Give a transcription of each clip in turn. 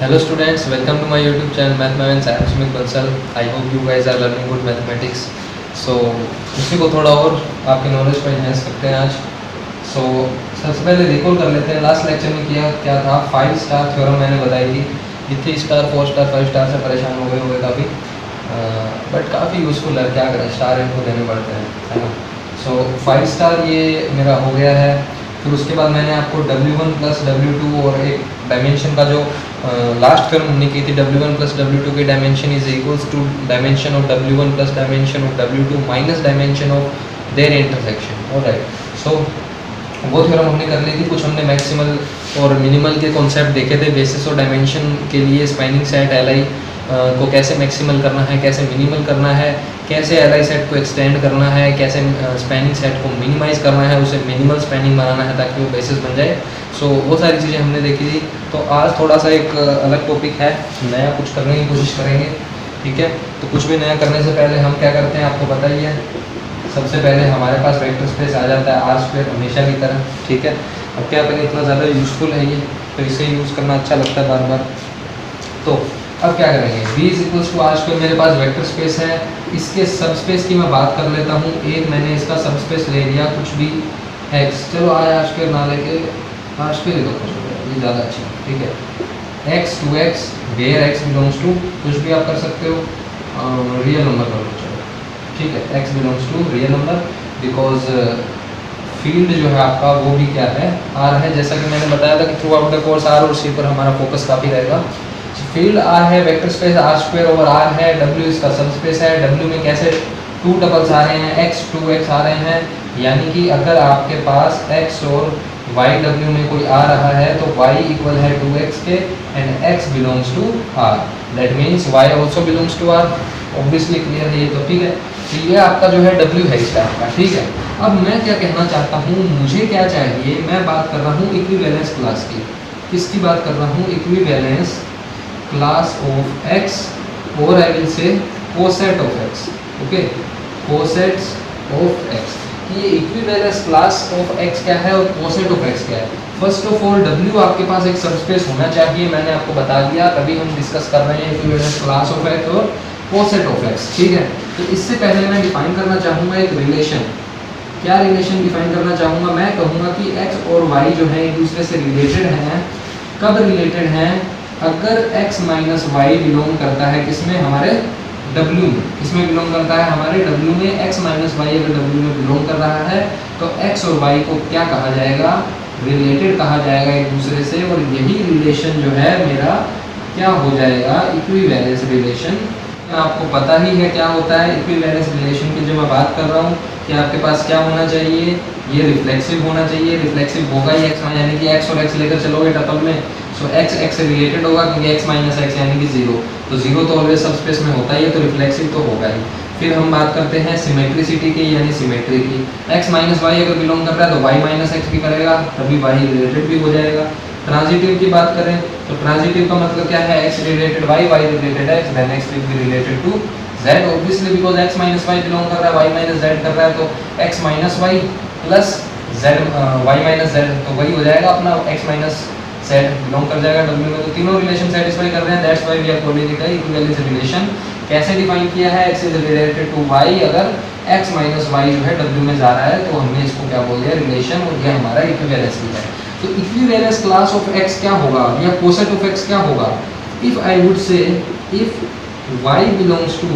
Hello students, welcome to my YouTube channel Mathmaven Science Smith Bansal. I hope you guys are learning good mathematics. So उसी को थोड़ा और आपके knowledge को enhance करते हैं आज. So सबसे पहले रिकॉल कर लेते हैं. लास्ट लेक्चर में किया क्या था, 5 स्टार थ्योरम मैंने बताई थी. ये 3 स्टार 4 स्टार 5 स्टार से परेशान हो गए होंगे काफ़ी, बट काफ़ी यूज़फुल है. क्या करें, स्टार इनको देने पड़ते हैं, है ना. सो 5 स्टार ये मेरा हो गया है. फिर उसके बाद मैंने आपको W1 प्लस W2 और एक डायमेंशन का जो लास्ट टर्म हमने की थी, W1 प्लस W2 की dimension is equals to dimension of W1 plus dimension of W2 minus dimension of their intersection. Alright, so वो थ्योरम हमने कर ली थी. कुछ हमने मैक्सिमल और मिनिमल के कॉन्सेप्ट देखे थे. बेसिस और डायमेंशन के लिए स्पैनिंग सेट एल को कैसे मैक्सिमल करना है, कैसे मिनिमल करना है, कैसे एल सेट को एक्सटेंड करना है, कैसे स्पैनिंग सेट को मिनिमाइज़ करना है, उसे मिनिमल स्पैनिंग बनाना है ताकि वो बेसिस बन जाए. सो वो सारी चीज़ें हमने देखी थी. तो आज थोड़ा सा एक अलग टॉपिक है, नया कुछ करने की कोशिश करेंगे. ठीक है, तो कुछ भी नया करने से पहले हम क्या करते हैं आपको पता ही है. सबसे पहले हमारे पास वेक्टर स्पेस आ जाता है R² हमेशा की तरह. ठीक है, अब क्या करें, इतना ज़्यादा यूज़फुल है ये, तो इसे यूज़ करना अच्छा लगता है बार बार. तो अब क्या करेंगे, V is equals to R² मेरे पास वेक्टर स्पेस है. इसके सब स्पेस की मैं बात कर लेता हूँ. एक मैंने इसका सब स्पेस ले लिया कुछ भी x, चलो R² ना लेके R² ले लो, ये ज़्यादा अच्छा है. ठीक है, x 2x where x belongs to कुछ भी आप कर सकते हो, रियल नंबर कर लो. चलो ठीक है, x belongs to real number because field जो है आपका वो भी क्या है, R है. जैसा कि मैंने बताया था कि through out the course R और C पर हमारा फोकस काफ़ी रहेगा. फील्ड R है, vector space R² over R है, W इसका सब स्पेस है. W में कैसे 2 टपल्स आ रहे हैं, x 2x आ रहे हैं, यानी कि अगर आपके पास x और y W में कोई आ रहा है तो y इक्वल है 2x के and x belongs to R. That means y also belongs to R. Obviously clear है ये तो. ठीक है, तो ये आपका जो है W है इस टाइप का. ठीक है, अब मैं क्या कहना चाहता हूँ, मुझे क्या चाहिए, मैं बात कर रहा हूँ इक्विवेलेंस क्लास की. किसकी बात कर रहा हूँ, इक्विवेलेंस क्लास ऑफ x, और I will say coset of x. Okay, cosets of x. ये इक्विवेलेंस क्लास ऑफ x क्या है और कोसेट ऑफ x क्या है. फर्स्ट ऑफ ऑल W आपके पास एक सबस्पेस होना चाहिए, मैंने आपको बता दिया. तभी हम डिस्कस कर रहे हैं इक्विवेलेंस क्लास ऑफ x और कोसेट ऑफ x. ठीक है, तो इससे पहले मैं डिफाइन करना चाहूँगा एक रिलेशन. क्या रिलेशन डिफाइन करना चाहूँगा, मैं कहूँगा कि x और y जो है एक दूसरे से रिलेटेड हैं. कब रिलेटेड हैं, अगर x माइनस वाई बिलोंग करता है किसमें, हमारे W में. किसमें बिलोंग करता है, हमारे W में. x माइनस वाई अगर W में बिलोंग कर रहा है तो x और y को क्या कहा जाएगा, रिलेटेड कहा जाएगा एक दूसरे से. और यही रिलेशन जो है मेरा क्या हो जाएगा, इक्विवेलेंस रिलेशन. आपको पता ही है क्या होता है इक्विवेलेंस रिलेशन की. जो मैं बात कर रहा हूँ कि आपके पास क्या होना चाहिए, ये रिफ्लेक्सिव होना चाहिए. रिफ्लेक्सिव होगा ही x, यानी कि x और x लेकर चलोगे टपल में, सो x x से रिलेटेड होगा क्योंकि x माइनस x यानी कि 0. तो 0 तो ऑलवेज सब स्पेस में होता ही है, तो रिफ्लेक्सिव तो होगा ही. फिर हम बात करते हैं सिमेट्रिसिटी की, यानी सिमेट्री की. x माइनस वाई अगर बिलोंग कर रहा है तो y माइनस एक्स भी करेगा, तभी y रिलेटेड भी हो जाएगा. ट्रांजिटिव की बात करें तो ट्रांजिटिव का मतलब क्या है, x related y, y related x, then x will be related to z. Obviously because x minus y belong कर रहा है, y माइनस z कर रहा है, तो x minus y plus z y minus z, तो वही हो जाएगा अपना x माइनस z बिलोंग कर जाएगा W में. तो तीनों रिलेशन सेटिस्फाई कर रहे हैं. That's why we are calling it equivalence relation. कैसे डिफाइन किया है, x is related to y. अगर x माइनस वाई जो है W में जा रहा है तो हमने इसको क्या बोल दिया, रिलेशन, और ये हमारा इक्विवेलेंस भी है. तो इक्विवेलेंस क्लास ऑफ x क्या होगा, या कोसेट ऑफ x क्या होगा. If I would say if y belongs to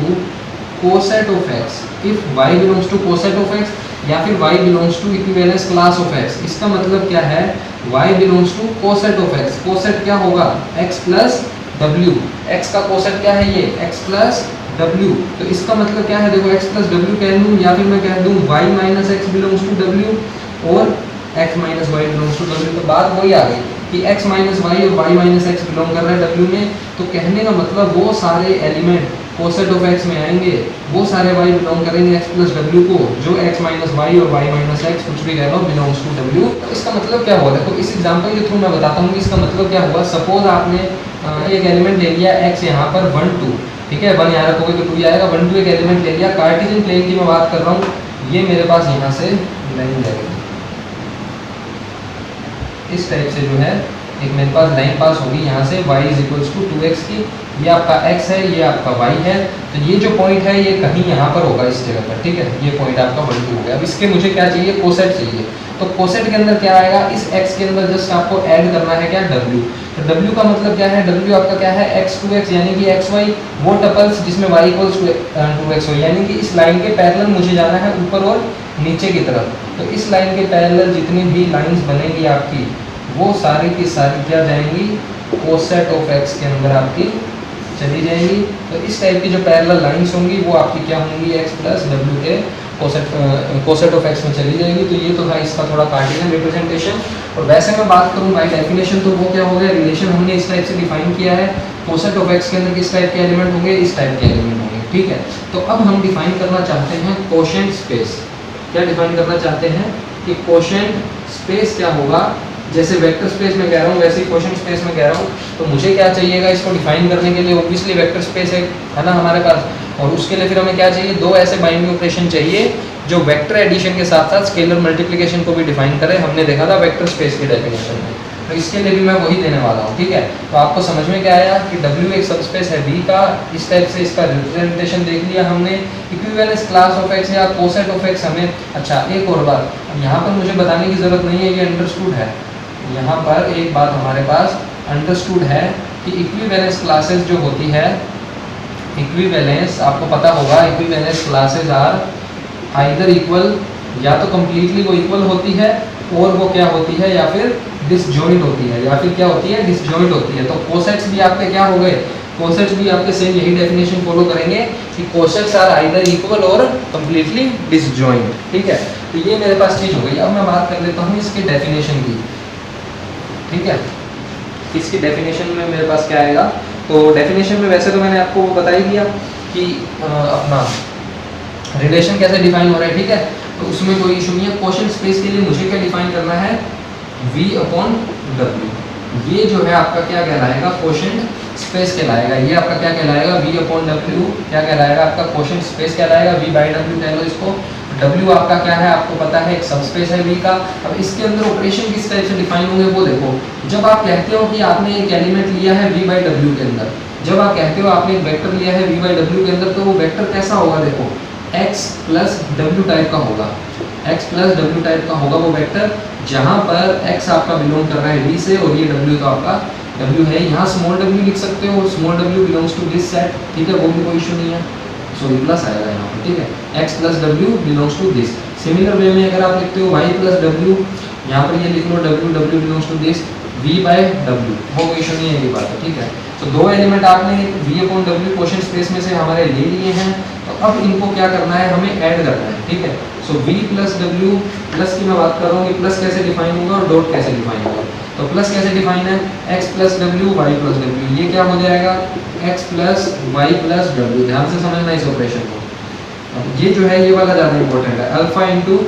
coset of x, if y belongs to coset of x, या फिर y belongs to equivalence class of x. इसका मतलब क्या है, y belongs to coset of x. Coset क्या होगा, x plus w. x का कोसेट क्या है, ये x प्लस w. तो इसका मतलब क्या है, देखो x प्लस w कह दूँ, या फिर मैं कह दूँ y minus x belongs to w और x minus y belongs to w. तो बात वही आ गई कि x माइनस वाई और y माइनस एक्स बिलोंग कर रहा है w में. तो कहने का मतलब वो सारे एलिमेंट कोसेट ऑफ x में आएंगे, वो सारे y बिलोंग करेंगे x प्लस w को, जो x माइनस वाई और y माइनस एक्स कुछ भी कह लो बिलोंग्स टू w. तो इसका मतलब क्या हुआ, देखो इस एग्जांपल के थ्रू मैं बताता हूँ कि इसका मतलब क्या हुआ. सपोज आपने एक एलिमेंट ले लिया x यहाँ पर 1 2, ठीक है, 1 यहाँ रखोगे तो 2 आएगा. 1 2 एक एलिमेंट ले लिया. कार्टेशियन प्लेन की मैं बात कर रहा हूँ. ये मेरे पास यहाँ से लाइन जाएगी इस टाइप से, जो है एक मेरे पास लाइन पास होगी यहाँ से y is equals to 2x की, ये आपका x है, ये आपका y है। तो ये जो पॉइंट है ये कहीं यहाँ पर होगा इस जगह पर, ठीक है। ये पॉइंट आपका 1 2 हो गया। अब इसके मुझे क्या चाहिए, कोसेट चाहिए। तो कोसेट के अंदर क्या आएगा, इस x के अंदर जस्ट आपको ऐड करना है क्या, w। तो w का मतलब क्या है, w आपका क्या है, x 2x यानी कि xy, वो टपल्स जिसमें y इक्वल्स टू 2x हो, यानी कि इस लाइन के पैरेलल मुझे जाना है ऊपर और नीचे की तरफ। तो इस लाइन के पैरेलल जितनी भी लाइंस बनेगी आपकी, वो सारी की सारी क्या जाएंगी, कोसेट ऑफ x के अंदर आपकी चली जाएंगी। तो इस टाइप की जो पैरेलल लाइंस होंगी वो आपकी क्या होंगी, x प्लस w के कोसेट ऑफ x में चली जाएगी। तो ये तो था इसका थोड़ा कार्टेशियन रिप्रेजेंटेशन। और वैसे मैं बात करूँ बाय डेफिनेशन तो वो क्या हो गया, रिलेशन हमने इस टाइप से डिफाइन किया है। कोसेट ऑफ x के अंदर किस टाइप के एलिमेंट होंगे, इस टाइप के एलिमेंट होंगे, ठीक है। तो अब हम डिफाइन करना चाहते हैं कोशेंट स्पेस। क्या डिफाइन करना चाहते हैं कि कोशेंट स्पेस क्या होगा, जैसे वेक्टर स्पेस में कह रहा हूँ वैसे ही कोशेंट स्पेस में कह रहा हूँ। तो मुझे क्या चाहिएगा, इसको डिफाइन करने के लिए ऑब्वियसली वेक्टर स्पेस है ना हमारे पास, और उसके लिए फिर हमें क्या चाहिए, दो ऐसे बाइंडिंग ऑपरेशन चाहिए जो वेक्टर एडिशन के साथ साथ स्केलर मल्टीप्लिकेशन को भी डिफाइन करे। हमने देखा था वेक्टर स्पेस की डेफिनेशन में, तो इसके लिए भी मैं वही देने वाला हूँ, ठीक है। तो आपको समझ में क्या आया कि W एक सबस्पेस है V का, इस टाइप से इसका रिप्रेजेंटेशन देख लिया हमने। इक्विवेलेंस क्लास ऑफ x या कोसेट ऑफ x हमें, अच्छा एक और बात, अब यहाँ पर मुझे बताने की ज़रूरत नहीं है, ये अंडरस्टूड है। यहाँ पर एक बात हमारे पास अंडरस्टूड है कि इक्विवेलेंस क्लासेस जो होती है, इक्विवेलेंस आपको पता होगा, equivalence classes are either equal, या तो कम्प्लीटली वो इक्वल होती है, और वो क्या होती है, या फिर डिसजॉइंट होती है, या फिर क्या होती है, डिसजॉइंट होती है। तो कोसेट्स भी आपके क्या हो गए, कोसेट्स भी आपके सेम यही डेफिनेशन फॉलो करेंगे कि कोसेट्स आर आइदर इक्वल और कम्प्लीटली डिसजॉइंट, ठीक है। तो ये मेरे पास चीज़ हो गई। अब मैं बात कर लेता हूँ इसके डेफिनेशन की, ठीक है। इसकी डेफिनेशन में मेरे पास क्या आएगा, तो डेफिनेशन में वैसे तो मैंने आपको बता ही दिया कि अपना रिलेशन कैसे डिफाइन हो रहा है, ठीक है। तो उसमें कोई इशू नहीं है। कोशेंट स्पेस के लिए मुझे क्या डिफाइन करना है, v अपॉन w। ये जो है आपका क्या कहलाएगा, कोशेंट स्पेस कहलाएगा। ये आपका क्या कहलाएगा, v अपॉन w क्या कहलाएगा, आपका कोशेंट स्पेस कहलाएगा। v बाई w कह लो इसको। w आपका क्या है, आपको पता है एक सबस्पेस है v का। अब इसके अंदर ऑपरेशन किस टाइप से डिफाइन होंगे वो देखो। जब आप कहते हो कि आपने एक एलिमेंट लिया है v बाई w के अंदर, जब आप कहते हो आपने एक वेक्टर लिया है v बाई w के अंदर, तो वो वेक्टर कैसा होगा, देखो x प्लस w टाइप का होगा। x प्लस w टाइप का होगा वो वेक्टर, जहाँ पर x आपका बिलोंग कर रहा है v से, और ये w तो आपका w है। यहाँ स्मॉल w लिख सकते हो, small w belongs to this set, ठीक है, वो भी कोई इशू नहीं है। सॉरी प्लस आएगा यहाँ पर, ठीक है। x plus w belongs to this. Similar way में अगर आप लिखते हो y प्लस w, यहाँ पर ये लिख लो w belongs to this, v by w, वो कोई इशू नहीं है, ये बात है, ठीक है। तो दो एलिमेंट आपने v upon w quotient space में से हमारे ले लिए हैं। तो अब इनको क्या करना है, हमें ऐड करना है, ठीक है। सो v प्लस w, प्लस की मैं बात कर रहा हूँ कि प्लस कैसे डिफाइन होगा और डॉट कैसे डिफाइन होगा। तो प्लस कैसे डिफाइन है, x plus w y plus w, ये क्या हो जाएगा, x plus y plus w। ध्यान से समझना इस ऑपरेशन को। ये जो है ये वाला ज़्यादा इंपॉर्टेंट है, alpha into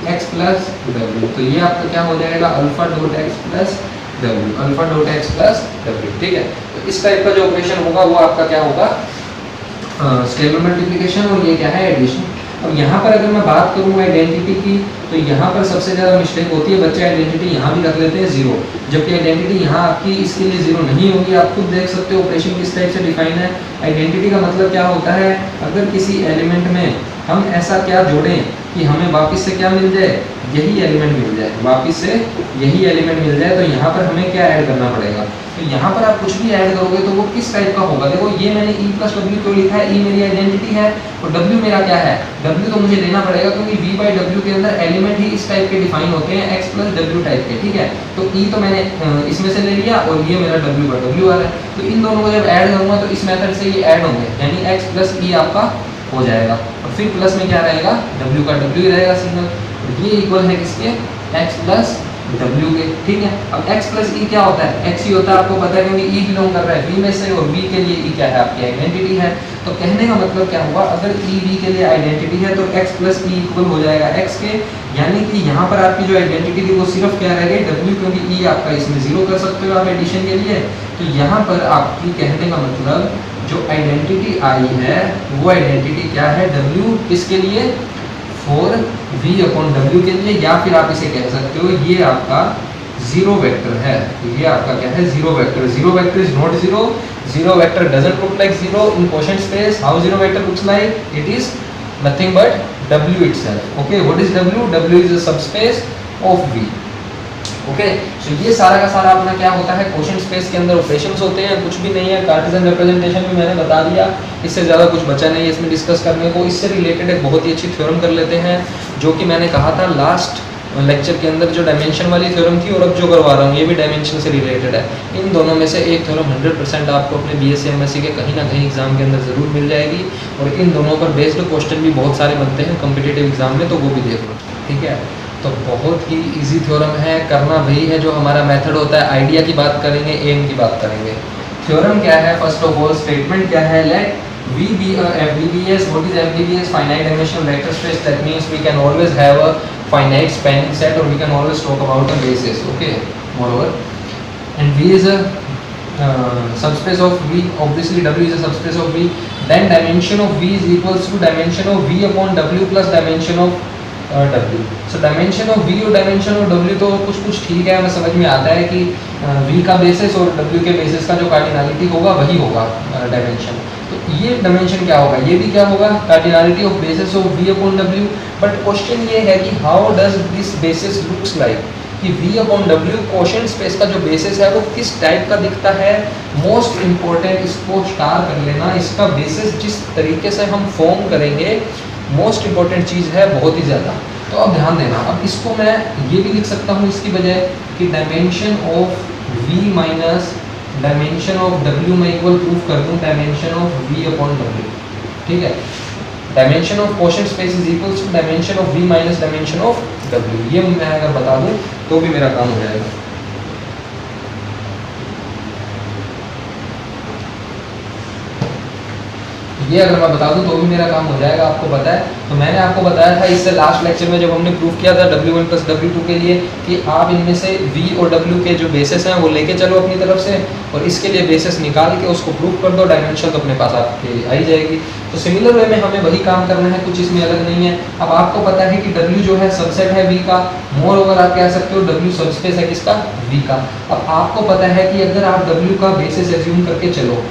x plus W. तो ये आपका क्या हो जाएगा, alpha dot x plus W, alpha dot x plus W, ठीक है। तो इस टाइप का जो ऑपरेशन होगा वो आपका क्या होगा, स्केलर मल्टीप्लिकेशन, और ये क्या है, एडिशन। अब यहाँ पर अगर मैं बात करूँ आइडेंटिटी की, तो यहाँ पर सबसे ज़्यादा मिस्टेक होती है, बच्चे आइडेंटिटी यहाँ भी रख लेते हैं 0, जबकि आइडेंटिटी यहाँ आपकी इसके लिए 0 नहीं होगी। आप खुद देख सकते हो ऑपरेशन किस टाइप से डिफाइन है। आइडेंटिटी का मतलब क्या होता है, अगर किसी एलिमेंट में हम ऐसा क्या जोड़ें कि हमें वापस से क्या मिल जाए, यही एलिमेंट मिल जाए, वापस से यही एलिमेंट मिल जाए, तो यहाँ पर हमें क्या ऐड करना पड़ेगा। तो यहाँ पर आप कुछ भी ऐड करोगे तो वो किस टाइप का होगा, देखो ये मैंने e प्लस डब्ल्यू क्यों लिखा है, e मेरी आइडेंटिटी है और w मेरा क्या है, w तो मुझे लेना पड़ेगा क्योंकि v बाई w के अंदर एलिमेंट ही इस टाइप के डिफाइन होते हैं, x प्लस w टाइप के, ठीक है। तो e तो मैंने इसमें से ले लिया और ये मेरा w बाई w आ रहा है। तो इन दोनों को जब ऐड करूँगा तो इस मेथड से ये ऐड होंगे, यानी x प्लस e आपका हो जाएगा, और फिर प्लस में क्या रहेगा, w का w रहेगा सिंगल। ये इक्वल है किसके, x प्लस w के, ठीक है। अब x प्लस e क्या होता है, x ही होता है, आपको पता है क्योंकि e बिलोंग कर रहा है v में से, और v के लिए e क्या है, आपकी आइडेंटिटी है। तो कहने का मतलब क्या हुआ, अगर e v के लिए आइडेंटिटी है तो x प्लस e इक्वल हो जाएगा x के, यानी कि यहाँ पर आपकी जो आइडेंटिटी थी वो सिर्फ क्या रह गई, w, क्योंकि e आपका इसमें 0 कर सकते हो आप एडिशन के लिए। तो यहाँ पर आपकी कहने का मतलब जो आइडेंटिटी आई है वो आइडेंटिटी क्या है, w किसके लिए, फॉर v अपॉन w के लिए, या फिर आप इसे कह सकते हो ये आपका जीरो वेक्टर है, ये आपका क्या है, zero vector. Zero vector is not zero, zero vector doesn't look like zero in quotient space. How zero vector looks like, it is nothing but W itself. Okay, what is W? W is a subspace of V. Okay, so ये सारा का सारा अपना क्या होता है, quotient space के अंदर ऑपरेशंस होते हैं, कुछ भी नहीं है। कार्टेशियन रिप्रेजेंटेशन भी मैंने बता दिया, इससे ज़्यादा कुछ बचा नहीं है इसमें डिस्कस करने को। इससे रिलेटेड एक बहुत ही अच्छी थ्योरम कर लेते हैं, जो कि मैंने कहा था लास्ट लेक्चर के अंदर, जो डायमेंशन वाली थ्योरम थी, और अब जो करवा रहा हूँ ये भी डायमेंशन से रिलेटेड है। इन दोनों में से एक थ्योरम 100% आपको अपने BSc MSc के कहीं ना कहीं एग्जाम के अंदर ज़रूर मिल जाएगी, और इन दोनों पर बेस्ड क्वेश्चन भी बहुत सारे बनते हैं कॉम्पिटिटिव एग्जाम में, तो वो भी देख लो, ठीक है। तो बहुत ही इजी थ्योरम है, करना वही है जो हमारा मेथड होता है। आइडिया की बात करेंगे, एम की बात करेंगे। थ्योरम क्या है, फर्स्ट ऑफ ऑल स्टेटमेंट क्या है, late V be a FDBS. What is FDBS? Finite dimensional vector space. That means we can always have a finite spanning set, or we can always talk about a basis. Okay, moreover, and V is a subspace of V. Obviously W is a subspace of V. Then dimension of V is equals to dimension of V upon W plus dimension of W. So dimension of V और dimension of W तो कुछ ठीक है, हमें समझ में आता है कि V का बेसिस और W के बेसिस का जो कार्डिनलिटी होगा वही होगा डायमेंशन। तो ये डायमेंशन क्या होगा, ये भी क्या होगा, cardinality of basis of V upon W। But question ये है कि how does this basis looks like, कि V upon W quotient space का जो बेसिस है वो किस टाइप का दिखता है। मोस्ट इंपॉर्टेंट, इसको स्टार कर लेना, इसका बेसिस जिस तरीके से हम फॉर्म करेंगे, मोस्ट इंपॉर्टेंट चीज़ है, बहुत ही ज़्यादा। तो अब ध्यान देना, अब इसको मैं ये भी लिख सकता हूँ इसकी बजाय कि dimension of V minus dimension of W मैं इक्वल प्रूफ कर दूँ dimension of V upon W, ठीक है। Dimension of quotient space is equals to dimension of V minus dimension of W। ये मैं अगर बता दूँ तो भी मेरा काम हो जाएगा। ये अगर मैं बता दूं तो भी मेरा काम हो जाएगा, आपको पता है। तो मैंने आपको बताया था इससे लास्ट लेक्चर में, जब हमने प्रूफ किया था W1 प्लस W2 के लिए, कि आप इनमें से V और W के जो बेसिस हैं वो लेके चलो अपनी तरफ से, और इसके लिए बेसिस निकाल के उसको प्रूफ कर दो, डायमेंशन तो अपने पास आपके आई जाएगी। तो सिमिलर वे में हमें वही काम करना है, कुछ इसमें अलग नहीं है। अब आपको पता है कि W जो है सबसेट है V का, मोर ओवर आप कह सकते हो W सबस्पेस है किसका, V का। अब आपको पता है कि अगर आप W का बेसिस एज्यूम करके चलो,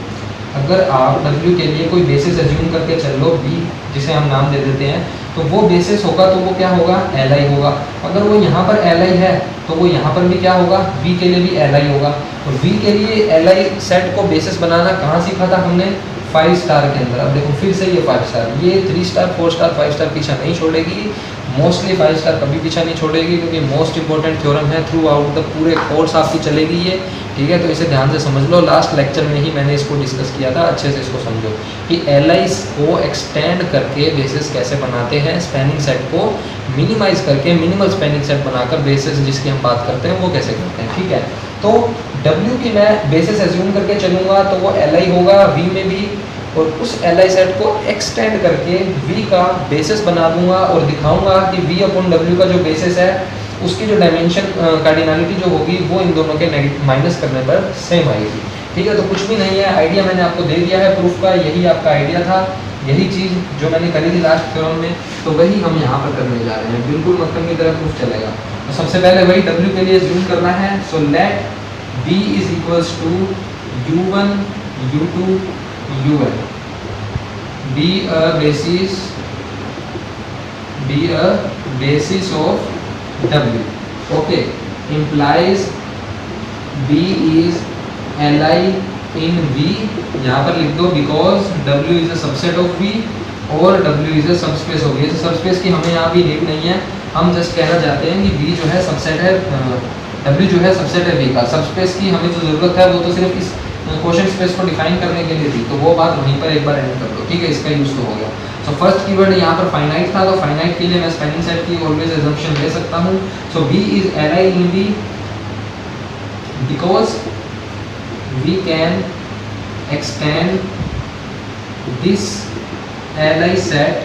अगर आप W के लिए कोई बेसिस एज्यूम करके चल लो, V जिसे हम नाम दे देते हैं, तो वो बेसिस होगा, तो वो क्या होगा, Li होगा। अगर वो यहाँ पर Li है तो वो यहाँ पर भी क्या होगा, V के लिए भी Li होगा। तो V के लिए Li सेट को बेसिस बनाना कहाँ सीखा था हमने, 5 स्टार के अंदर। अब देखो फिर से ये 5 स्टार, ये 3 स्टार 4 स्टार 5 स्टार पीछा नहीं छोड़ेगी, मोस्टली 5 स्टार कभी पीछा नहीं छोड़ेगी, क्योंकि मोस्ट इंपॉर्टेंट थ्योरम है, थ्रू आउट द पूरे कोर्स आपकी चलेगी ये, ठीक है। तो इसे ध्यान से समझ लो, लास्ट लेक्चर में ही मैंने इसको डिस्कस किया था, अच्छे से इसको समझो कि Li को एक्सटेंड करके बेसिस कैसे बनाते हैं, स्पैनिंग सेट को मिनिमाइज करके मिनिमल स्पैनिंग सेट बनाकर बेसिस जिसकी हम बात करते हैं वो कैसे करते हैं, ठीक है। तो W की मैं बेसिस एज्यूम करके चलूँगा तो वो Li होगा, V में भी, और उस Li सेट को एक्सटेंड करके V का बेसिस बना दूंगा और दिखाऊंगा कि V अपॉन W का जो बेसिस है उसकी जो डायमेंशन कार्डिनलिटी जो होगी वो इन दोनों के माइनस करने पर सेम आएगी, ठीक है। तो कुछ भी नहीं है, आइडिया मैंने आपको दे दिया है प्रूफ का, यही आपका आइडिया था, यही चीज़ जो मैंने करी थी लास्ट थ्योरम में, तो वही हम यहाँ पर करने जा रहे हैं, बिल्कुल मतलब की तरह प्रूफ चलेगा। तो सबसे पहले वही W के लिए जूम करना है। So let B is equals to U1 U2 UN be a basis of W, okay, implies B is Li in V, यहाँ पर लिख दो because W is a subset of V और W is a subspace of V। Subspace की हमें यहाँ भी need नहीं है, हम जस्ट कहना चाहते हैं कि V जो है सबसेट है, W जो है सबसेट है V का। सबस्पेस की हमें जो ज़रूरत है वो तो सिर्फ इस क्वोशंट स्पेस को डिफाइन करने के लिए थी, तो वो बात वहीं पर एक बार एंड कर दो, ठीक है, इसका यूज़ तो हो गया। सो फर्स्ट कीवर्ड यहाँ पर फाइनाइट था, तो फाइनाइट के लिए मैं स्पैनिंग सेट की ऑलवेज एजम्पशन ले सकता हूँ। सो B is Li in V because we can extend this Li set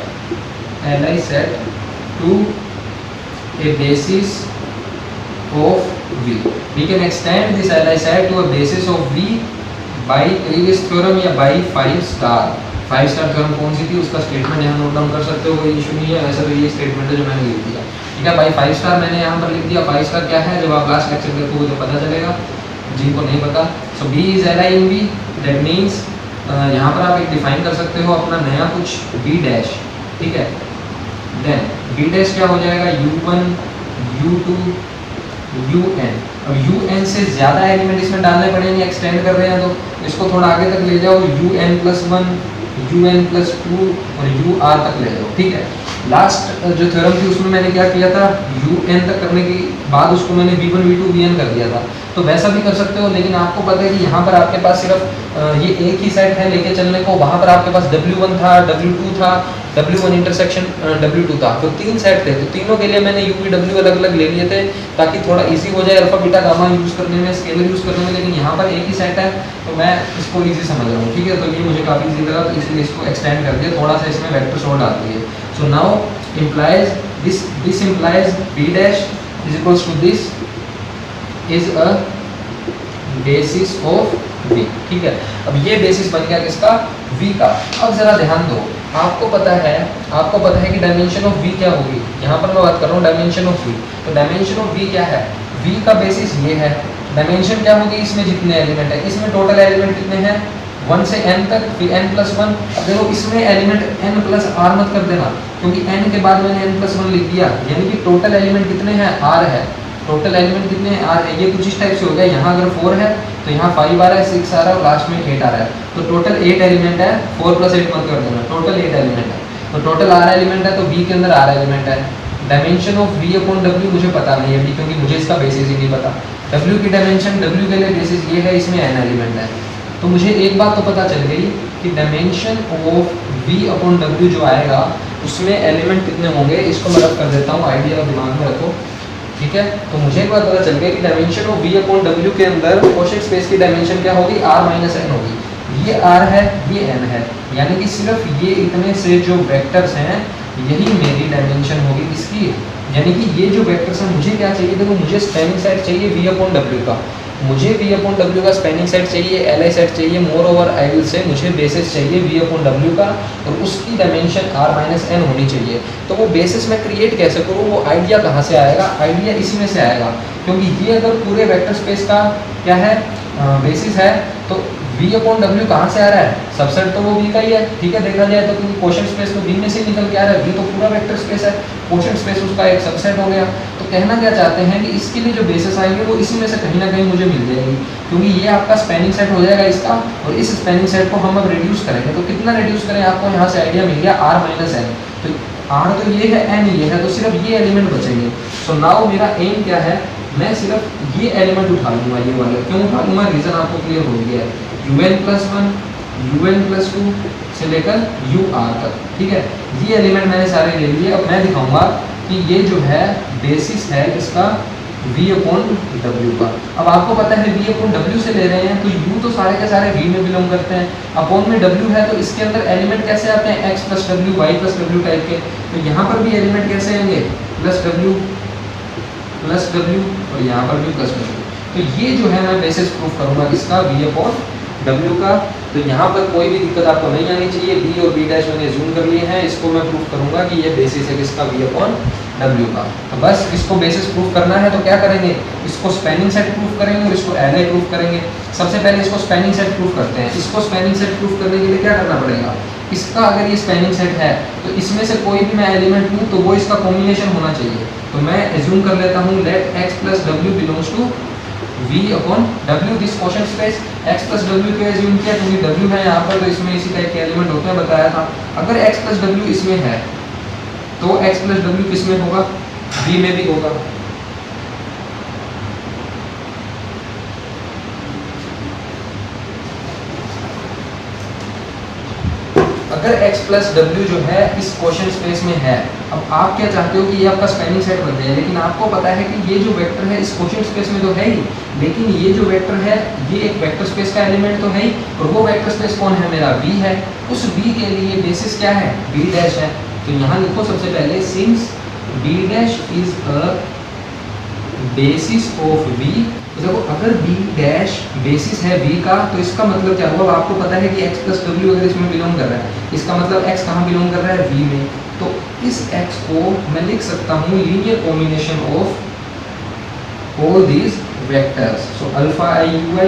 to a basis of V. We can extend this Li set to a basis of V by previous theorem या by 5 star। 5 star theorem कौन सी थी उसका statement यहाँ note down कर सकते हो, कोई issue नहीं है, ऐसा तो ये स्टेटमेंट है जो मैंने लिख दिया। ठीक है भाई, 5 स्टार मैंने यहाँ पर लिख दिया। 5 स्टार क्या है, जब आप लास्ट लेक्चर देखोगे तो पता चलेगा, जिनको नहीं पता। So B is L I in B, that means यहाँ पर आप एक डिफाइन कर सकते हो अपना नया कुछ बी डैश, ठीक है। देन बी डैश क्या हो जाएगा, u1 u2 un। अब un से ज़्यादा एलिमेंट इसमें डालने पड़ेंगे, एक्सटेंड कर रहे हैं तो इसको थोड़ा आगे तक ले जाओ, un+1 un+2 और ur तक ले जाओ, ठीक है। लास्ट जो थ्योरम थी उसमें मैंने क्या किया था, un तक करने के बाद उसको मैंने v1 v2 vn कर दिया था। तो वैसा भी कर सकते हो, लेकिन आपको पता है कि यहाँ पर आपके पास सिर्फ ये एक ही सेट है लेके चलने को। वहाँ पर आपके पास w1 था, w2 था, w1 इंटरसेक्शन w2 था, तो 3 सेट थे। तो तीनों के लिए मैंने u v w अलग अलग ले लिए थे ताकि थोड़ा इजी हो जाए अल्फा बीटा गामा यूज़ करने में, स्केलर यूज़ करने में। लेकिन यहाँ पर एक ही सेट है तो मैं इसको ईजी समझ रहा हूँ, ठीक है। तो ये मुझे काफ़ी ईजी लगा, तो इसलिए इसको एक्सटेंड कर दिया, थोड़ा सा इसमें वेक्टर्स और डाल दिए। So now implies this implies b dash is equals to this is a basis of v, ठीक है। अब ये बेसिस बन गया किसका, v का। अब जरा ध्यान दो, आपको पता है कि डायमेंशन ऑफ v क्या होगी। यहाँ पर मैं बात कर रहा हूँ डायमेंशन ऑफ v, तो डायमेंशन ऑफ v क्या है, v का बेसिस ये है। डायमेंशन क्या होगी, इसमें जितने एलिमेंट है, इसमें टोटल एलिमेंट कितने हैं, 1 से n तक, फिर n+1। अब देखो इसमें एलिमेंट n+r मत कर देना, क्योंकि n के बाद मैंने n+1 लिख दिया, यानी कि टोटल एलिमेंट कितने हैं, r है। टोटल एलिमेंट कितने हैं, r है। ये कुछ इस टाइप से हो गया, यहाँ अगर 4 है तो यहाँ 5 आ रहा है, 6 आ रहा है और लास्ट में 8 आ रहा है। तो टोटल 8 एलिमेंट है, 4 + 8 मत कर देना, टोटल 8 एलिमेंट है। तो टोटल r एलिमेंट है, तो v के अंदर r एलिमेंट है। डायमेंशन ऑफ v/w मुझे पता नहीं है अभी, क्योंकि मुझे इसका बेसिस ही नहीं पता। w की डायमेंशन, w के लिए बेसिस ये है, इसमें n एलिमेंट है। तो मुझे एक बात तो पता चल गई कि डायमेंशन ऑफ v/w जो आएगा उसमें एलिमेंट कितने होंगे। इसको मैं रख कर देता हूँ, आइडिया दिमाग में रखो, ठीक है। तो मुझे एक बात पता चल गई कि डायमेंशन ऑफ v/w के अंदर कोशेट स्पेस की डायमेंशन क्या होगी, r - n होगी। ये r है, ये n है, यानी कि सिर्फ ये इतने से जो वेक्टर्स हैं यही मेरी डायमेंशन होगी किसकी, यानी कि ये जो वेक्टर्स हैं। मुझे क्या चाहिए, देखो मुझे स्पैनिंग सेट चाहिए v/w का, मुझे v/w का स्पैनिंग सेट चाहिए, li सेट चाहिए। More over I will say मुझे बेसिस चाहिए v/w का, और उसकी डायमेंशन r - n होनी चाहिए। तो वो बेसिस मैं क्रिएट कैसे करूँ, वो आइडिया कहाँ से आएगा, आइडिया इसी में से आएगा, क्योंकि ये अगर पूरे वेक्टर स्पेस का क्या है, बेसिस है, तो v/w कहाँ से आ रहा है, सबसेट तो वो v का ही है, ठीक है। देखा जाए तो क्योंकि कोशेंट स्पेस तो v में से निकल के आ रहा है, v तो पूरा वेक्टर स्पेस है, कोशेंट स्पेस उसका एक सबसेट हो गया। तो कहना क्या चाहते हैं कि इसके लिए जो बेसिस आएंगे वो इसी में से कहीं ना कहीं मुझे मिल जाएगी, क्योंकि ये आपका स्पैनिंग सेट हो जाएगा इसका, और इस स्पैनिंग सेट को हम अब रिड्यूस करेंगे। तो कितना रिड्यूस करें, आपको यहाँ से आइडिया मिल गया, r - n। तो r तो ये है, n ये है, तो सिर्फ ये एलिमेंट बचेंगे। सो नाउ मेरा एम क्या है, मैं सिर्फ ये एलिमेंट उठा लूँगा, ये वाले। क्यों उठा लूँगा, रीज़न आपको क्लियर हो गया है। un+1 un+2 से लेकर ur तक, ठीक है। ये एलिमेंट मैंने सारे ले लिए। अब मैं दिखाऊंगा कि ये जो है बेसिस है इसका v/w का। अब आपको पता है v/w से ले रहे हैं, तो u तो सारे के सारे v में बिलोंग करते हैं, अपॉन में w है, तो इसके अंदर एलिमेंट कैसे आते हैं, x + w y + w type के। तो यहाँ पर भी एलिमेंट कैसे आएंगे, +w और यहाँ पर भी +w। तो ये जो है मैं बेसिस प्रूफ करूँगा किसका, v/w का। तो यहाँ पर कोई भी दिक्कत आपको नहीं आनी चाहिए। b और b' मैंने जूम कर लिए हैं, इसको मैं प्रूफ करूँगा कि ये बेसिस है किसका, v/w का। तो बस इसको बेसिस प्रूफ करना है, तो क्या करेंगे, इसको स्पैनिंग सेट प्रूफ करेंगे और इसको li प्रूफ करेंगे। सबसे पहले इसको स्पैनिंग सेट प्रूफ करते हैं। इसको स्पैनिंग सेट प्रूफ करने के लिए क्या करना पड़ेगा, इसका अगर ये स्पैनिंग सेट है तो इसमें से कोई भी मैं एलिमेंट लूँ तो वो इसका कॉम्बिनेशन होना चाहिए। तो मैं एज्यूम कर लेता हूँ, let x + w belongs to v/w, this quotient space. x + w को एज्यूम किया क्योंकि w है यहाँ पर, तो इसमें इसी टाइप के एलिमेंट होते हैं, बताया था। अगर x + w इसमें है तो x + w किस में होगा, v में भी होगा। अगर x + w जो है इस कोशेंट स्पेस में है, अब आप क्या चाहते हो कि ये आपका स्पैनिंग सेट बन जाए, लेकिन आपको पता है कि ये जो वेक्टर है इस कोशेंट स्पेस में तो है ही, लेकिन ये जो वेक्टर है ये एक वेक्टर स्पेस का एलिमेंट तो है ही, और वो वेक्टर स्पेस कौन है, मेरा v है। उस v के लिए बेसिस क्या है, b' है। तो यहाँ लिखो सबसे पहले, since b' is a basis of v। तो देखो अगर b' बेसिस है v का, तो इसका मतलब क्या हुआ, आपको पता है कि x + w अगर इसमें बिलोंग कर रहा है, इसका मतलब x कहाँ बिलोंग कर रहा है, v में। तो इस x को मैं लिख सकता हूँ linear combination of all these vectors. So alpha i u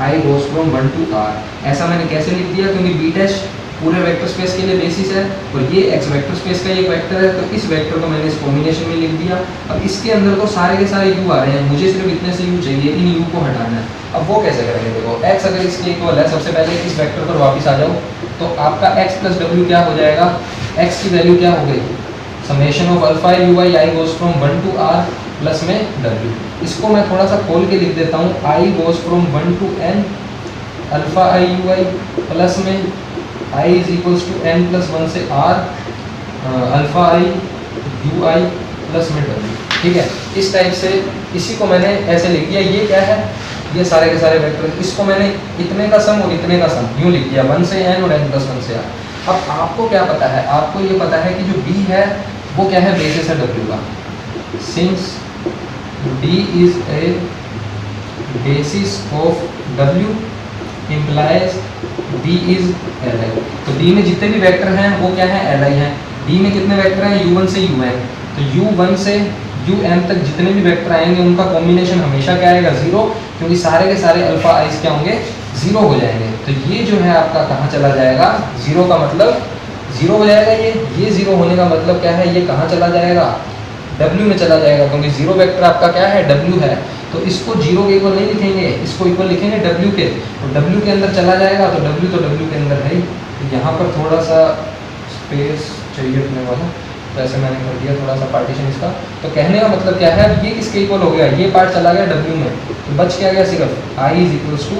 I goes from 1 to r। ऐसा मैंने कैसे लिख दिया, क्योंकि बी डैश पूरे वेक्टर स्पेस के लिए बेसिस है और ये x वेक्टर स्पेस का एक वेक्टर है, तो इस वेक्टर को मैंने इस कॉम्बिनेशन में लिख दिया। अब इसके अंदर तो सारे के सारे u आ रहे हैं, मुझे सिर्फ इतने से u चाहिए, इन u को हटाना है। अब वो कैसे करेंगे, देखो x अगर इसके इक्वल है, सबसे पहले इस वेक्टर पर वापस आ जाओ, तो आपका x प्लस w क्या हो जाएगा, x की वैल्यू क्या हो गई, summation of alpha u I goes from 1 to r plus में w। इसको मैं थोड़ा सा खोल के लिख देता हूँ, i goes from 1 to n alpha i u i plus में i is equals to n plus 1 से r alpha i u i plus में w। ठीक है, इस टाइप से इसी को मैंने ऐसे लिख दिया। ये क्या है, ये सारे के सारे वेक्टर, इसको मैंने इतने का सम और इतने का सम यूँ लिख दिया, 1 से n और n प्लस 1 से r। अब आपको क्या पता है, आपको ये पता है कि जो b है वो क्या है, बेसिस है w का। Since b is a basis of w implies b is li। तो b में जितने भी वेक्टर हैं वो क्या है, li हैं। b में कितने वेक्टर हैं, u1 से un, तो u1 से un तक जितने भी वेक्टर आएंगे उनका कॉम्बिनेशन हमेशा क्या आएगा, 0, क्योंकि सारे के सारे अल्फा आइस क्या होंगे, 0 हो जाएंगे। तो ये जो है आपका कहाँ चला जाएगा, 0 का मतलब 0 हो जाएगा। ये 0 होने का मतलब क्या है, ये कहाँ चला जाएगा, w में चला जाएगा, क्योंकि 0 वेक्टर आपका क्या है, w है। तो इसको 0 के इक्वल नहीं लिखेंगे, इसको इक्वल लिखेंगे w के, तो w के अंदर चला जाएगा, तो w के अंदर है ही। तो यहाँ पर थोड़ा सा स्पेस चाहिए अपने वाला, तो ऐसे मैंने कर दिया थोड़ा सा पार्टीशन इसका। तो कहने का मतलब क्या है, ये किसके इक्वल हो गया, ये पार्ट चला गया w में, तो बच क्या गया, सिर्फ i is equals to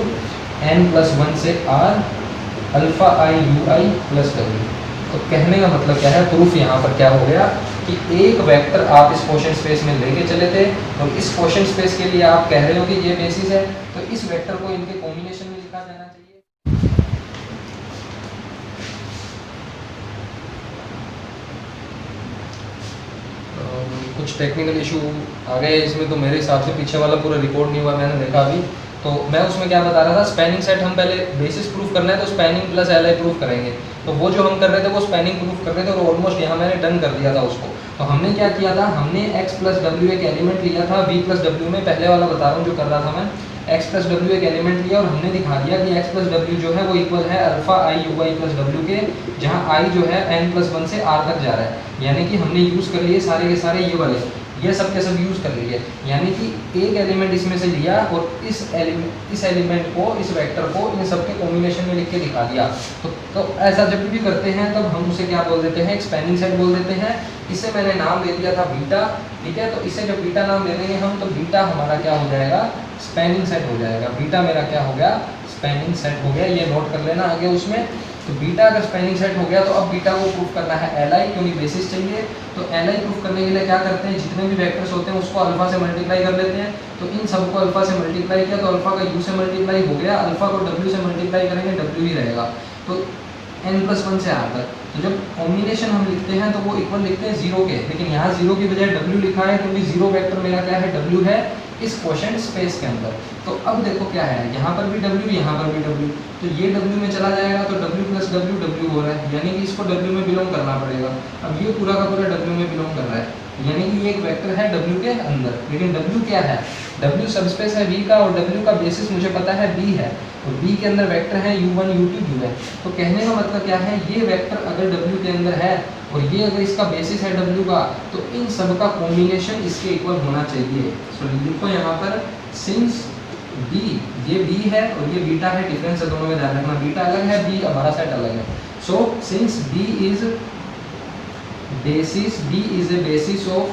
n plus 1 से r alpha i u i plus w। तो कहने का मतलब क्या है, प्रूफ यहाँ पर क्या हो गया कि एक वेक्टर आप इस क्वेश्चन स्पेस में लेके चले थे और इस क्वेश्चन स्पेस के लिए आप कह रहे हो कि ये बेसिस है, तो इस वेक्टर को इनके कॉम्बिनेशन में लिखा जाना चाहिए। कुछ टेक्निकल इशू आ गए इसमें, तो मेरे हिसाब से पीछे वाला पूरा रिकॉर्ड नहीं हुआ, मैंने देखा अभी। तो मैं उसमें क्या बता रहा था, स्पैनिंग सेट हम पहले बेसिस प्रूफ करना है तो spanning plus L I proof करेंगे। तो वो जो हम कर रहे थे वो स्पैनिंग प्रूफ कर रहे थे और ऑलमोस्ट यहाँ मैंने डन कर दिया था उसको। तो हमने क्या किया था, हमने x प्लस डब्ल्यू एक एलिमेंट लिया था v प्लस डब्ल्यू में, पहले वाला बता रहा हूँ जो कर रहा था मैं, x प्लस डब्ल्यू एक एलिमेंट लिया और हमने दिखा दिया कि x प्लस डब्ल्यू जो है वो इक्वल है alpha i u i plus W के, जहाँ i जो है n प्लस 1 से r तक जा रहा है। यानी कि हमने यूज़ कर लिए सारे के सारे ये वाले, ये सब के सब यूज़ कर लिए, यानी कि एक एलिमेंट इसमें से लिया और इस एलिमेंट को, इस वेक्टर को इन सब के कॉम्बिनेशन में लिख के दिखा दिया। तो ऐसा जब भी करते हैं तब हम उसे क्या बोल देते हैं, स्पैनिंग सेट बोल देते हैं। इसे मैंने नाम दे दिया था बीटा, ठीक है। तो इसे जब बीटा नाम दे देंगे हम, तो बीटा हमारा क्या हो जाएगा, स्पैनिंग सेट हो जाएगा। बीटा मेरा क्या हो गया, स्पैनिंग सेट हो गया, ये नोट कर लेना आगे उसमें। तो बीटा अगर स्पैनिंग सेट हो गया तो अब बीटा को प्रूफ करना है एल आई, क्योंकि बेसिस चाहिए। तो एल आई प्रूफ करने के लिए क्या करते हैं, जितने भी वेक्टर्स होते हैं उसको अल्फा से मल्टीप्लाई कर लेते हैं। तो इन सबको अल्फा से मल्टीप्लाई किया तो अल्फा का यू से मल्टीप्लाई हो गया, अल्फा को डब्ल्यू से मल्टीप्लाई करेंगे डब्ल्यू ही रहेगा। तो n प्लस 1 से r तक। तो जब कॉम्बिनेशन हम लिखते हैं तो वो इक्वल लिखते हैं 0 के, लेकिन यहाँ 0 की बजाय w लिखा है क्योंकि 0 वेक्टर मेरा क्या है, w है इस क्वोशंट स्पेस के अंदर। तो अब देखो क्या है, यहाँ पर भी w, यहाँ पर भी w, तो ये w में चला जाएगा तो w प्लस w हो रहा है, यानी कि इसको w में बिलोंग करना पड़ेगा। अब ये पूरा का पूरा w में बिलोंग कर रहा है, यानी कि ये एक वेक्टर है w के अंदर, लेकिन w क्या है, w सबस्पेस है v का और w का बेसिस मुझे पता है b है, और b के अंदर वेक्टर है u1 u2 un। तो कहने का मतलब क्या है, ये वेक्टर अगर w के अंदर है और ये अगर इसका बेसिस है w का, तो इन सब का कॉम्बिनेशन इसके इक्वल होना चाहिए। सो लिखो यहाँ पर, सिंस b, ये b है और ये बीटा है, डिफरेंस है दोनों में ध्यान रखना, बीटा अलग है, b हमारा सेट अलग है। So since b is basis, b is a basis of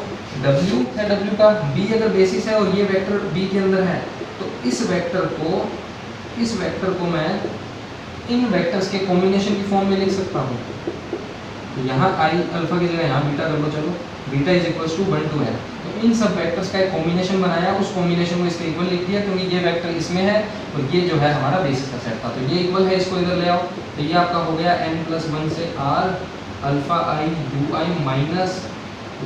w है, w का b अगर बेसिस है और ये वेक्टर b के अंदर है, तो इस वेक्टर को मैं इन वेक्टर्स के कॉम्बिनेशन की फॉर्म में लिख सकता हूँ। तो यहाँ i अल्फा की जगह यहाँ बीटा कर लो, चलो beta is equals to 1 to n। तो इन सब वेक्टर्स का एक कॉम्बिनेशन बनाया, उस कॉम्बिनेशन को इसके इक्वल लिख दिया, क्योंकि ये वेक्टर इसमें है और ये जो है हमारा बेसिस का सेट था, तो ये इक्वल है, इसको इधर ले आओ। तो ये आपका हो गया n प्लस 1 से r alpha i u i minus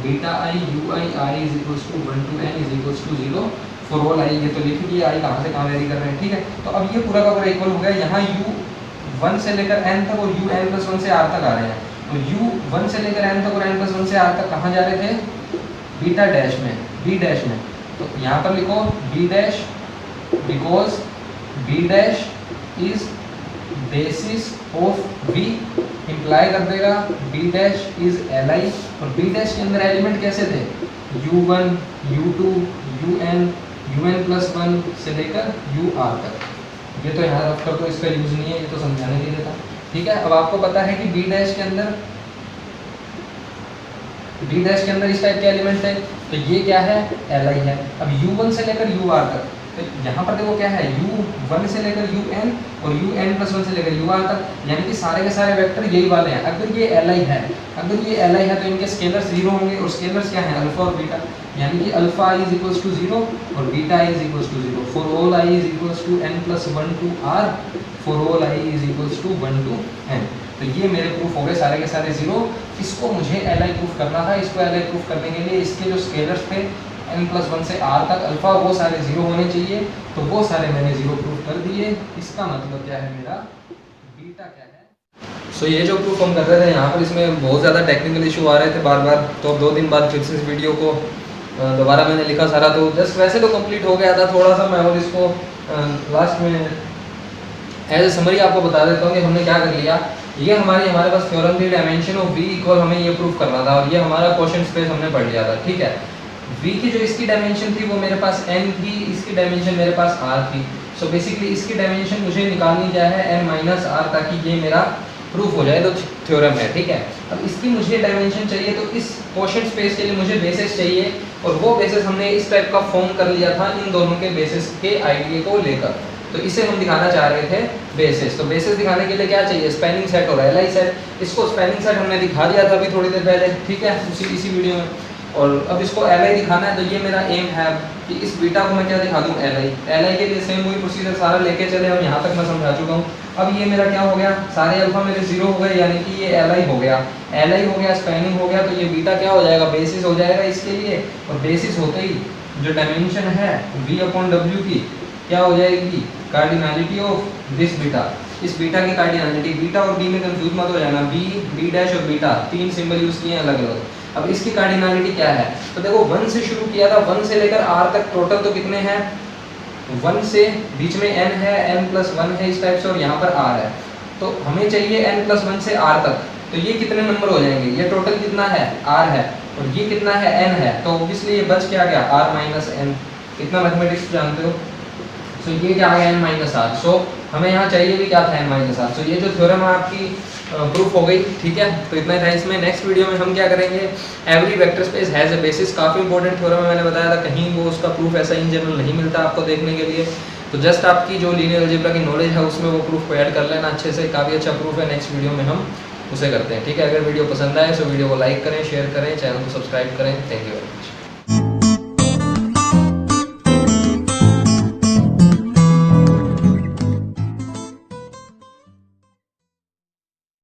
beta i u i, i is equals to 1 to n is equals to 0 for all i. ये तो लिख दिया आई कहाँ से कहाँ वेरी कर रहे हैं, ठीक है। तो अब ये पूरा का पूरा इक्वल हो गया, यहाँ u 1 से लेकर n तक और u n प्लस 1 से r तक आ रहे हैं। तो u1 से लेकर n तक और n + 1 से r तक कहाँ जा रहे थे, बीटा डैश में, b डैश में। तो यहाँ पर लिखो b dash, because b dash is basis of v, imply कर देगा b डैश इज li, और b डैश के अंदर एलिमेंट कैसे थे, u1, u2, un, un+1 से लेकर ur तक। ये तो यहाँ रख कर तो इसका यूज नहीं है, ये तो समझाने के लिए था, ठीक है। अब आपको पता है कि b डैश के अंदर इस टाइप के एलिमेंट है, तो ये क्या है, li है। अब u1 से लेकर ur तक, तो यहाँ पर देखो क्या है, u1 से लेकर un और un+1 से लेकर ur तक, यानी कि सारे के सारे वेक्टर यही वाले हैं। अगर ये li है, तो इनके स्केलर्स 0 होंगे, और स्केलर्स क्या है, अल्फा और बीटा, यानी कि अल्फा i = 0 और beta i = 0 for all i = n+1 to r, for all i = 1 to n। तो ये मेरे प्रूफ हो गए सारे के सारे 0। इसको मुझे li प्रूफ करना था। इसको li प्रूफ करने के लिए इसके जो स्केलर्स थे n+1 से r तक अल्फा, वो सारे 0 होने चाहिए, तो वो सारे मैंने 0 प्रूफ कर दिए। इसका मतलब क्या है, मेरा बीटा क्या है। सो ये जो प्रूफ हम कर रहे थे यहाँ पर, इसमें बहुत ज़्यादा टेक्निकल इशू आ रहे थे बार बार, तो 2 दिन बाद फिर से इस वीडियो को दोबारा मैंने लिखा सारा, तो जस्ट वैसे तो कंप्लीट हो गया था थोड़ा सा मैं, और इसको लास्ट में एज ए समरी आपको बता देता हूँ कि हमने क्या कर लिया। ये हमारे पास थ्योरम थी, डायमेंशन ऑफ v इक्वल, हमें ये प्रूफ करना था, और ये हमारा क्वेश्चन स्पेस हमने पढ़ लिया था, ठीक है। v की जो इसकी डायमेंशन थी वो मेरे पास n थी, इसकी डायमेंशन मेरे पास r थी। सो बेसिकली इसकी डायमेंशन मुझे निकालनी क्या है, n - r, ताकि ये मेरा प्रूफ हो जाए, तो थ्योरम है, ठीक है। अब इसकी मुझे डायमेंशन चाहिए, तो इस क्वेश्चन स्पेस के लिए मुझे बेसिस चाहिए, और वो बेसिस हमने इस टाइप का फॉर्म कर लिया था इन दोनों के बेसिस के आइडिया को लेकर। तो इसे हम दिखाना चाह रहे थे बेसिस। तो बेसिस दिखाने के लिए क्या चाहिए, स्पैनिंग सेट और li सेट। इसको स्पैनिंग सेट हमने दिखा दिया था अभी थोड़ी देर पहले, ठीक है, इसी वीडियो में। और अब इसको li दिखाना है, तो ये मेरा एम है कि इस बीटा को मैं क्या दिखा दूँ, li के लिए सेम वही प्रोसीजर सारा लेके चले हम, यहाँ तक मैं समझा चुका हूँ। अब ये मेरा क्या हो गया, सारे अल्फा मेरे 0 हो गए, यानी कि ये li हो गया, स्पैनिंग हो गया, तो ये बीटा क्या हो जाएगा, बेसिस हो जाएगा इसके लिए। और बेसिस होते ही जो डायमेंशन है v/w की क्या हो जाएगी, कार्डिनैलिटी ऑफ दिस बीटा, इस बीटा की कार्डिनैलिटी। बीटा और बी में कंफ्यूज मत हो जाना, बी डैश और बीटा 3 सिंबल यूज किए हैं अलग अलग। अब इसकी कार्डिनैलिटी क्या है, तो देखो 1 से शुरू किया था, 1 से लेकर r तक टोटल तो कितने हैं, 1 से बीच में n है, n+1 है इस टाइप से, और यहाँ पर r है। तो हमें चाहिए n+1 से r तक, तो ये कितने नंबर हो जाएंगे, ये टोटल कितना है, r है, और ये कितना है, n है। तो ऑब्वियसली ये बच क्या गया, r - n। कितना मैथमेटिक्स जानते हो, सो ये क्या आ गया, n - r। सो हमें यहाँ चाहिए भी क्या था, n - r। सो ये जो थ्योरम है आपकी प्रूफ हो गई, ठीक है। तो इतना था इसमें। नेक्स्ट वीडियो में हम क्या करेंगे, every vector space has a basis. काफ़ी इंपॉर्टेंट थ्योरम है, मैंने बताया था, कहीं वो उसका प्रूफ ऐसा इन जनरल नहीं मिलता आपको देखने के लिए। तो जस्ट आपकी जो लीनियर अलजेब्रा की नॉलेज है उसमें वो प्रूफ को ऐड कर लेना अच्छे से, काफ़ी अच्छा प्रूफ है। नेक्स्ट वीडियो में हम उसे करते हैं, ठीक है। अगर वीडियो पसंद आए तो वीडियो को लाइक करें, शेयर करें, चैनल को सब्सक्राइब करें। Thank you very much.